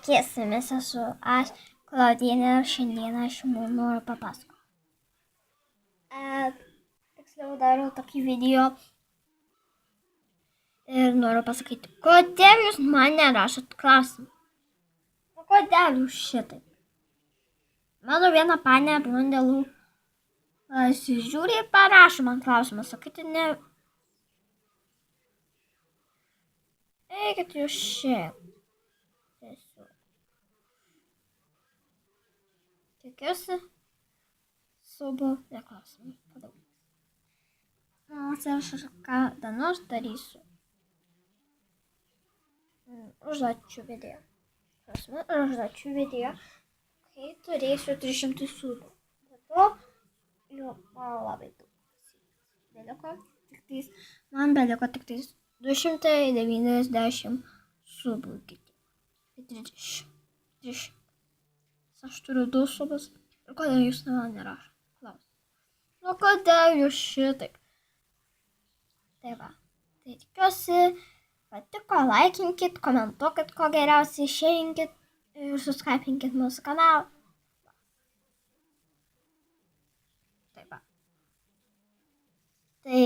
Sveiki, su jumis esu aš, Klaudinė, ir šiandieną aš jums noriu papasakoti. Tiksliau darau tokį video ir noriu pasakyti, kodėl jūs man nerašot klausimą. Kodėl jūs šitaip? Mano viena panė blondelų pasižiūrė ir parašo man klausimą, sakyti ne. Eikit jūs šiaip. Tiesiog. Tikiuosi, subu neklausimai padaug. Aš kada nors darysiu užduočių video. Užduočių video, kai turėsiu 300 subų. Be to, jau man labai daug. Man beliko tik 290 subų iki 30. Aš turiu 2 subus. Ir kodėl jūs man nerašo? Klausiu. Kodėl jūs šitaip? Tai va. Tai tikiuosi, patiko, laikinkit, komentuokit, ko geriausiai, šerinkit ir subscribinkit mūsų kanalą. Tai va. Tai